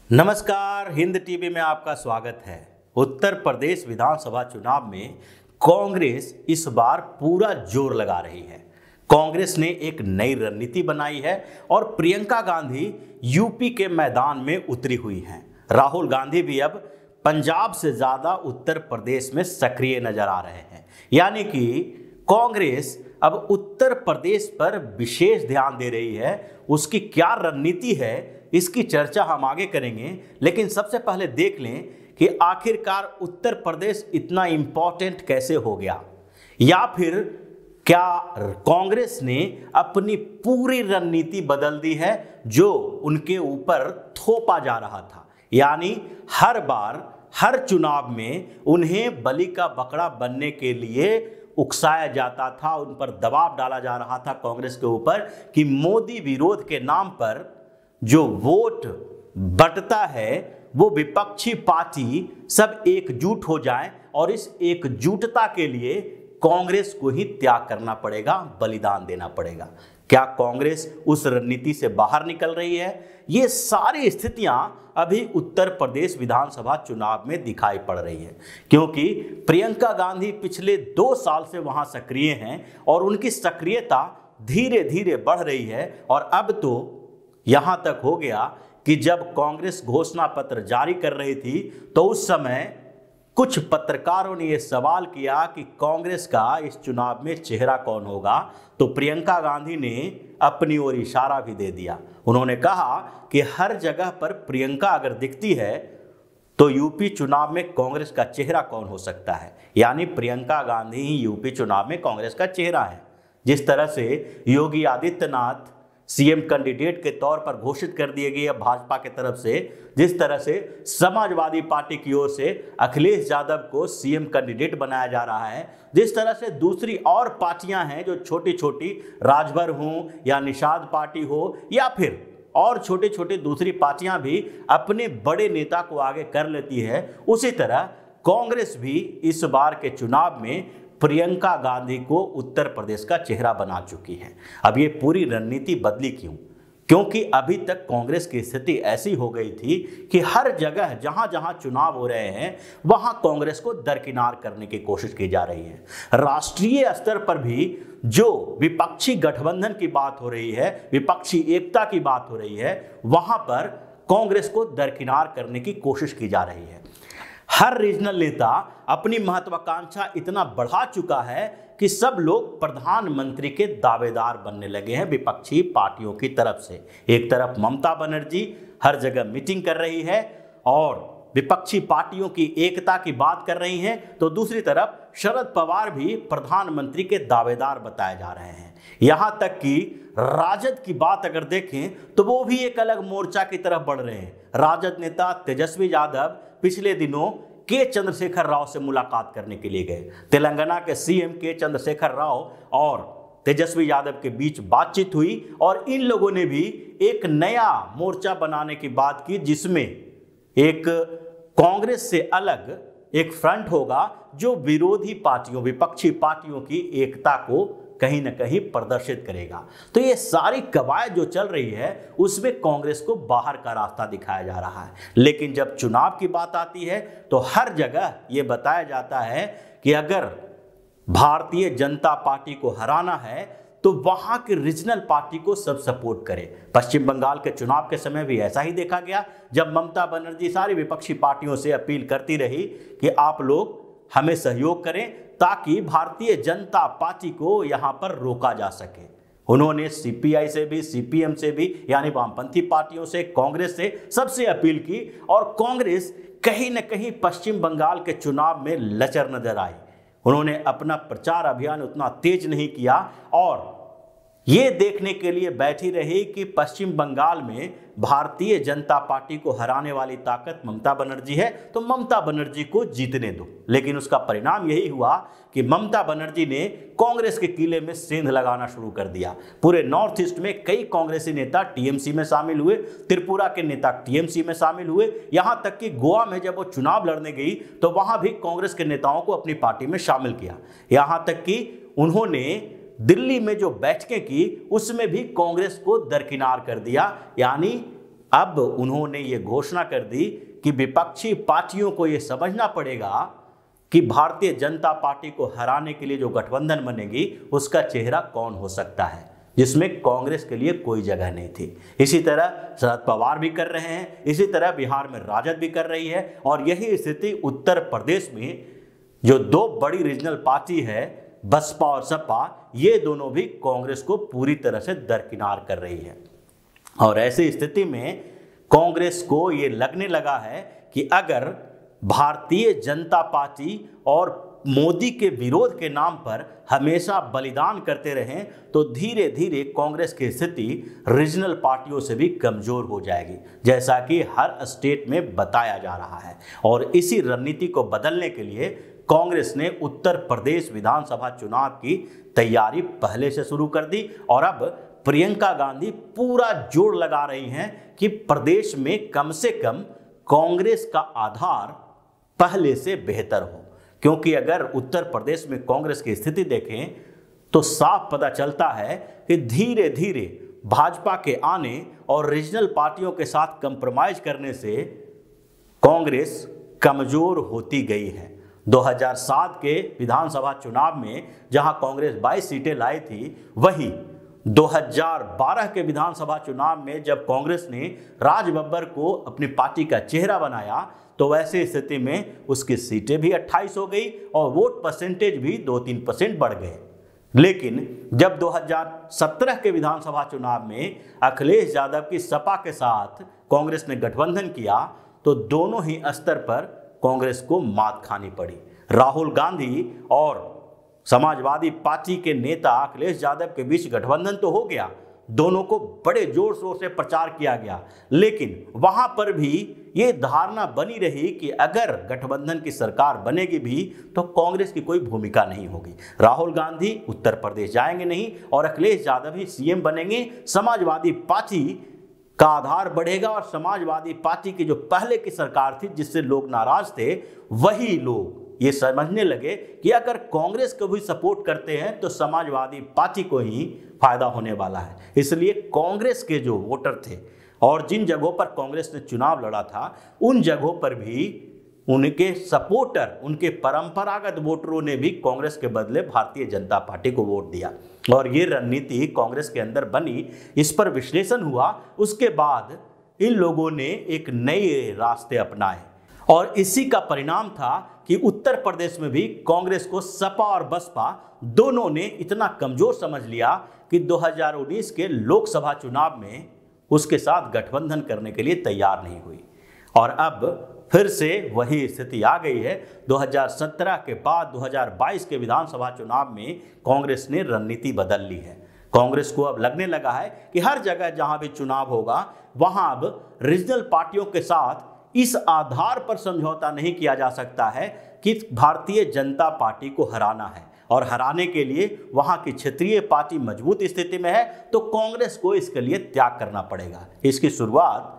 नमस्कार, हिंद टीवी में आपका स्वागत है। उत्तर प्रदेश विधानसभा चुनाव में कांग्रेस इस बार पूरा जोर लगा रही है। कांग्रेस ने एक नई रणनीति बनाई है और प्रियंका गांधी यूपी के मैदान में उतरी हुई हैं। राहुल गांधी भी अब पंजाब से ज्यादा उत्तर प्रदेश में सक्रिय नजर आ रहे हैं। यानी कि कांग्रेस अब उत्तर प्रदेश पर विशेष ध्यान दे रही है। उसकी क्या रणनीति है, इसकी चर्चा हम आगे करेंगे, लेकिन सबसे पहले देख लें कि आखिरकार उत्तर प्रदेश इतना इंपॉर्टेंट कैसे हो गया, या फिर क्या कांग्रेस ने अपनी पूरी रणनीति बदल दी है जो उनके ऊपर थोपा जा रहा था। यानी हर बार हर चुनाव में उन्हें बलि का बकरा बनने के लिए उकसाया जाता था, उन पर दबाव डाला जा रहा था कांग्रेस के ऊपर कि मोदी विरोध के नाम पर जो वोट बंटता है वो विपक्षी पार्टी सब एकजुट हो जाएं और इस एकजुटता के लिए कांग्रेस को ही त्याग करना पड़ेगा, बलिदान देना पड़ेगा। क्या कांग्रेस उस रणनीति से बाहर निकल रही है? ये सारी स्थितियां अभी उत्तर प्रदेश विधानसभा चुनाव में दिखाई पड़ रही है, क्योंकि प्रियंका गांधी पिछले 2 साल से वहां सक्रिय हैं और उनकी सक्रियता धीरे धीरे बढ़ रही है। और अब तो यहां तक हो गया कि जब कांग्रेस घोषणा पत्र जारी कर रही थी तो उस समय कुछ पत्रकारों ने यह सवाल किया कि कांग्रेस का इस चुनाव में चेहरा कौन होगा, तो प्रियंका गांधी ने अपनी ओर इशारा भी दे दिया। उन्होंने कहा कि हर जगह पर प्रियंका अगर दिखती है तो यूपी चुनाव में कांग्रेस का चेहरा कौन हो सकता है। यानी प्रियंका गांधी ही यूपी चुनाव में कांग्रेस का चेहरा है। जिस तरह से योगी आदित्यनाथ सीएम कैंडिडेट के तौर पर घोषित कर दिए गए भाजपा की तरफ से, जिस तरह से समाजवादी पार्टी की ओर से अखिलेश यादव को सीएम कैंडिडेट बनाया जा रहा है, जिस तरह से दूसरी और पार्टियां हैं जो छोटी छोटी राजभर हो या निषाद पार्टी हो या फिर और छोटी छोटी दूसरी पार्टियां भी अपने बड़े नेता को आगे कर लेती है, उसी तरह कांग्रेस भी इस बार के चुनाव में प्रियंका गांधी को उत्तर प्रदेश का चेहरा बना चुकी है। अब ये पूरी रणनीति बदली क्यों? क्योंकि अभी तक कांग्रेस की स्थिति ऐसी हो गई थी कि हर जगह जहां जहां चुनाव हो रहे हैं वहां कांग्रेस को दरकिनार करने की कोशिश की जा रही है। राष्ट्रीय स्तर पर भी जो विपक्षी गठबंधन की बात हो रही है, विपक्षी एकता की बात हो रही है, वहां पर कांग्रेस को दरकिनार करने की कोशिश की जा रही है। हर रीजनल नेता अपनी महत्वाकांक्षा इतना बढ़ा चुका है कि सब लोग प्रधानमंत्री के दावेदार बनने लगे हैं विपक्षी पार्टियों की तरफ से। एक तरफ ममता बनर्जी हर जगह मीटिंग कर रही है और विपक्षी पार्टियों की एकता की बात कर रही हैं, तो दूसरी तरफ शरद पवार भी प्रधानमंत्री के दावेदार बताए जा रहे हैं। यहां तक कि राजद की बात अगर देखें तो वो भी एक अलग मोर्चा की तरफ बढ़ रहे हैं। राजद नेता तेजस्वी यादव पिछले दिनों के चंद्रशेखर राव से मुलाकात करने के लिए गए। तेलंगाना के सीएम के चंद्रशेखर राव और तेजस्वी यादव के बीच बातचीत हुई और इन लोगों ने भी एक नया मोर्चा बनाने की बात की, जिसमें एक कांग्रेस से अलग एक फ्रंट होगा जो विरोधी पार्टियों, विपक्षी पार्टियों की एकता को कहीं ना कहीं प्रदर्शित करेगा। तो ये सारी कवायद जो चल रही है उसमें कांग्रेस को बाहर का रास्ता दिखाया जा रहा है। लेकिन जब चुनाव की बात आती है तो हर जगह ये बताया जाता है कि अगर भारतीय जनता पार्टी को हराना है तो वहां के रीजनल पार्टी को सब सपोर्ट करे। पश्चिम बंगाल के चुनाव के समय भी ऐसा ही देखा गया, जब ममता बनर्जी सारी विपक्षी पार्टियों से अपील करती रही कि आप लोग हमें सहयोग करें ताकि भारतीय जनता पार्टी को यहां पर रोका जा सके। उन्होंने सीपीआई से भी, सीपीएम से भी, यानी वामपंथी पार्टियों से, कांग्रेस से, सबसे अपील की और कांग्रेस कहीं न कहीं पश्चिम बंगाल के चुनाव में लचर नजर आई। उन्होंने अपना प्रचार अभियान उतना तेज नहीं किया और ये देखने के लिए बैठी रही कि पश्चिम बंगाल में भारतीय जनता पार्टी को हराने वाली ताकत ममता बनर्जी है, तो ममता बनर्जी को जीतने दो। लेकिन उसका परिणाम यही हुआ कि ममता बनर्जी ने कांग्रेस के किले में सेंध लगाना शुरू कर दिया। पूरे नॉर्थ ईस्ट में कई कांग्रेसी नेता टीएमसी में शामिल हुए, त्रिपुरा के नेता टीएमसी में शामिल हुए, यहां तक कि गोवा में जब वो चुनाव लड़ने गई तो वहां भी कांग्रेस के नेताओं को अपनी पार्टी में शामिल किया। यहां तक कि उन्होंने दिल्ली में जो बैठकें की उसमें भी कांग्रेस को दरकिनार कर दिया। यानी अब उन्होंने ये घोषणा कर दी कि विपक्षी पार्टियों को ये समझना पड़ेगा कि भारतीय जनता पार्टी को हराने के लिए जो गठबंधन बनेगी उसका चेहरा कौन हो सकता है, जिसमें कांग्रेस के लिए कोई जगह नहीं थी। इसी तरह शरद पवार भी कर रहे हैं, इसी तरह बिहार में राजद भी कर रही है, और यही स्थिति उत्तर प्रदेश में जो दो बड़ी रीजनल पार्टी है बसपा और सपा, ये दोनों भी कांग्रेस को पूरी तरह से दरकिनार कर रही है। और ऐसी स्थिति में कांग्रेस को ये लगने लगा है कि अगर भारतीय जनता पार्टी और मोदी के विरोध के नाम पर हमेशा बलिदान करते रहें तो धीरे धीरे कांग्रेस की स्थिति रीजनल पार्टियों से भी कमजोर हो जाएगी, जैसा कि हर स्टेट में बताया जा रहा है। और इसी रणनीति को बदलने के लिए कांग्रेस ने उत्तर प्रदेश विधानसभा चुनाव की तैयारी पहले से शुरू कर दी, और अब प्रियंका गांधी पूरा जोर लगा रही हैं कि प्रदेश में कम से कम कांग्रेस का आधार पहले से बेहतर हो। क्योंकि अगर उत्तर प्रदेश में कांग्रेस की स्थिति देखें तो साफ पता चलता है कि धीरे धीरे भाजपा के आने और रीजनल पार्टियों के साथ कंप्रोमाइज करने से कांग्रेस कमजोर होती गई है। 2007 के विधानसभा चुनाव में जहां कांग्रेस 22 सीटें लाई थी, वहीं 2012 के विधानसभा चुनाव में जब कांग्रेस ने राज बब्बर को अपनी पार्टी का चेहरा बनाया तो वैसे स्थिति में उसकी सीटें भी 28 हो गई और वोट परसेंटेज भी 2-3% बढ़ गए। लेकिन जब 2017 के विधानसभा चुनाव में अखिलेश यादव की सपा के साथ कांग्रेस ने गठबंधन किया तो दोनों ही स्तर पर कांग्रेस को मात खानी पड़ी। राहुल गांधी और समाजवादी पार्टी के नेता अखिलेश यादव के बीच गठबंधन तो हो गया, दोनों को बड़े जोर शोर से प्रचार किया गया, लेकिन वहां पर भी ये धारणा बनी रही कि अगर गठबंधन की सरकार बनेगी भी तो कांग्रेस की कोई भूमिका नहीं होगी। राहुल गांधी उत्तर प्रदेश जाएंगे नहीं और अखिलेश यादव ही सीएम बनेंगे। समाजवादी पार्टी का आधार बढ़ेगा और समाजवादी पार्टी की जो पहले की सरकार थी जिससे लोग नाराज थे, वही लोग ये समझने लगे कि अगर कांग्रेस को भी सपोर्ट करते हैं तो समाजवादी पार्टी को ही फायदा होने वाला है। इसलिए कांग्रेस के जो वोटर थे और जिन जगहों पर कांग्रेस ने चुनाव लड़ा था, उन जगहों पर भी उनके सपोर्टर, उनके परंपरागत वोटरों ने भी कांग्रेस के बदले भारतीय जनता पार्टी को वोट दिया। और ये रणनीति कांग्रेस के अंदर बनी, इस पर विश्लेषण हुआ। उसके बाद इन लोगों ने एक नए रास्ते अपनाए और इसी का परिणाम था कि उत्तर प्रदेश में भी कांग्रेस को सपा और बसपा दोनों ने इतना कमजोर समझ लिया कि 2019 के लोकसभा चुनाव में उसके साथ गठबंधन करने के लिए तैयार नहीं हुई। और अब फिर से वही स्थिति आ गई है। 2017 के बाद 2022 के विधानसभा चुनाव में कांग्रेस ने रणनीति बदल ली है। कांग्रेस को अब लगने लगा है कि हर जगह जहां भी चुनाव होगा वहां अब रीजनल पार्टियों के साथ इस आधार पर समझौता नहीं किया जा सकता है कि भारतीय जनता पार्टी को हराना है, और हराने के लिए वहां की क्षेत्रीय पार्टी मजबूत स्थिति में है तो कांग्रेस को इसके लिए त्याग करना पड़ेगा। इसकी शुरुआत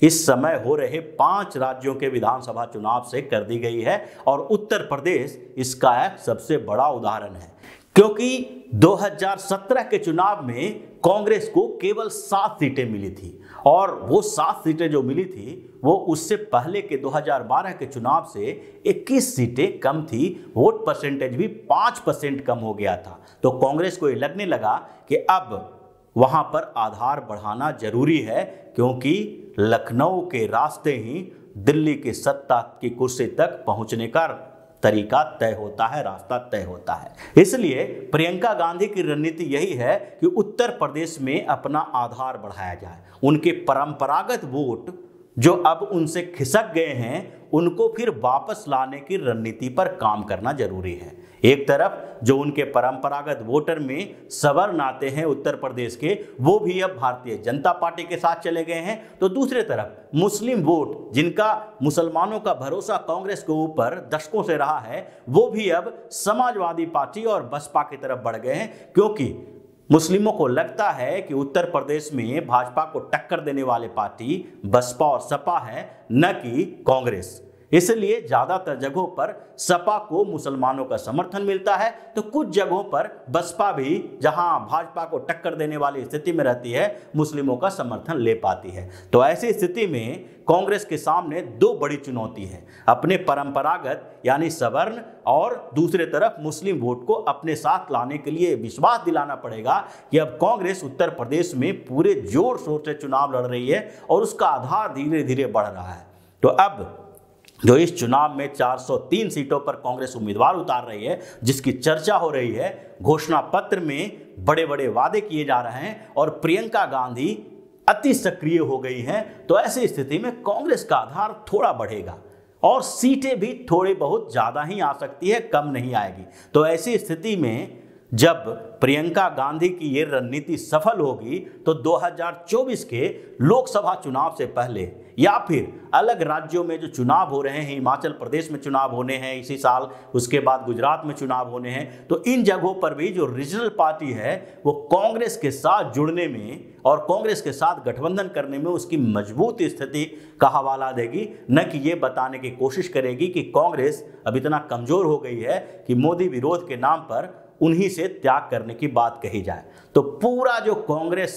इस समय हो रहे 5 राज्यों के विधानसभा चुनाव से कर दी गई है और उत्तर प्रदेश इसका एक सबसे बड़ा उदाहरण है, क्योंकि 2017 के चुनाव में कांग्रेस को केवल 7 सीटें मिली थी और वो 7 सीटें जो मिली थी वो उससे पहले के 2012 के चुनाव से 21 सीटें कम थी। वोट परसेंटेज भी 5% कम हो गया था। तो कांग्रेस को ये लगने लगा कि अब वहां पर आधार बढ़ाना जरूरी है, क्योंकि लखनऊ के रास्ते ही दिल्ली की सत्ता की कुर्सी तक पहुंचने का तरीका तय होता है, रास्ता तय होता है। इसलिए प्रियंका गांधी की रणनीति यही है कि उत्तर प्रदेश में अपना आधार बढ़ाया जाए। उनके परंपरागत वोट जो अब उनसे खिसक गए हैं उनको फिर वापस लाने की रणनीति पर काम करना जरूरी है। एक तरफ जो उनके परंपरागत वोटर में सवर्ण आते हैं उत्तर प्रदेश के, वो भी अब भारतीय जनता पार्टी के साथ चले गए हैं, तो दूसरे तरफ मुस्लिम वोट जिनका मुसलमानों का भरोसा कांग्रेस के ऊपर दशकों से रहा है, वो भी अब समाजवादी पार्टी और बसपा की तरफ बढ़ गए हैं, क्योंकि मुस्लिमों को लगता है कि उत्तर प्रदेश में भाजपा को टक्कर देने वाले पार्टी बसपा और सपा है, न कि कांग्रेस। इसलिए ज्यादातर जगहों पर सपा को मुसलमानों का समर्थन मिलता है, तो कुछ जगहों पर बसपा भी, जहां भाजपा को टक्कर देने वाली स्थिति में रहती है, मुस्लिमों का समर्थन ले पाती है। तो ऐसी स्थिति में कांग्रेस के सामने दो बड़ी चुनौती है, अपने परंपरागत यानी सवर्ण और दूसरे तरफ मुस्लिम वोट को अपने साथ लाने के लिए विश्वास दिलाना पड़ेगा कि अब कांग्रेस उत्तर प्रदेश में पूरे जोर शोर से चुनाव लड़ रही है और उसका आधार धीरे धीरे बढ़ रहा है। तो अब जो इस चुनाव में 403 सीटों पर कांग्रेस उम्मीदवार उतार रही है, जिसकी चर्चा हो रही है, घोषणा पत्र में बड़े बड़े वादे किए जा रहे हैं और प्रियंका गांधी अति सक्रिय हो गई हैं, तो ऐसी स्थिति में कांग्रेस का आधार थोड़ा बढ़ेगा और सीटें भी थोड़ी बहुत ज्यादा ही आ सकती है, कम नहीं आएगी। तो ऐसी स्थिति में जब प्रियंका गांधी की ये रणनीति सफल होगी तो 2024 के लोकसभा चुनाव से पहले या फिर अलग राज्यों में जो चुनाव हो रहे हैं, हिमाचल प्रदेश में चुनाव होने हैं इसी साल, उसके बाद गुजरात में चुनाव होने हैं, तो इन जगहों पर भी जो रीजनल पार्टी है वो कांग्रेस के साथ जुड़ने में और कांग्रेस के साथ गठबंधन करने में उसकी मजबूत स्थिति का हवाला देगी, न कि ये बताने की कोशिश करेगी कि कांग्रेस अब इतना कमजोर हो गई है कि मोदी विरोध के नाम पर उन्हीं से त्याग करने की बात कही जाए। तो पूरा जो कांग्रेस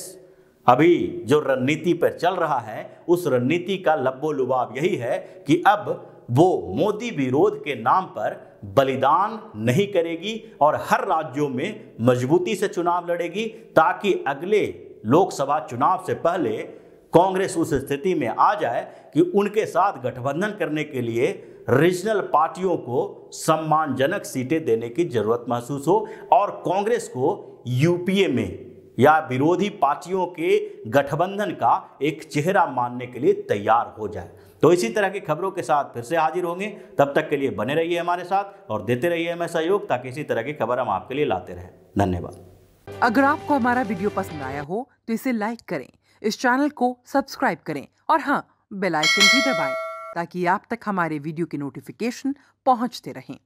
अभी जो रणनीति पर चल रहा है, उस रणनीति का लब्बो लुबाब यही है कि अब वो मोदी विरोध के नाम पर बलिदान नहीं करेगी और हर राज्यों में मजबूती से चुनाव लड़ेगी, ताकि अगले लोकसभा चुनाव से पहले कांग्रेस उस स्थिति में आ जाए कि उनके साथ गठबंधन करने के लिए रीजनल पार्टियों को सम्मानजनक सीटें देने की जरूरत महसूस हो और कांग्रेस को यूपीए में या विरोधी पार्टियों के गठबंधन का एक चेहरा मानने के लिए तैयार हो जाए। तो इसी तरह की खबरों के साथ फिर से हाजिर होंगे, तब तक के लिए बने रहिए हमारे साथ और देते रहिए हमें सहयोग, ताकि इसी तरह की खबर हम आपके लिए लाते रहें। धन्यवाद। अगर आपको हमारा वीडियो पसंद आया हो तो इसे लाइक करें, इस चैनल को सब्सक्राइब करें और हाँ, बेल आइकन भी दबाएं ताकि आप तक हमारे वीडियो की नोटिफिकेशन पहुंचते रहें।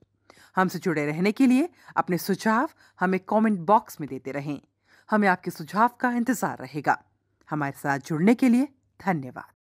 हमसे जुड़े रहने के लिए अपने सुझाव हमें कमेंट बॉक्स में देते रहें। हमें आपके सुझाव का इंतजार रहेगा। हमारे साथ जुड़ने के लिए धन्यवाद।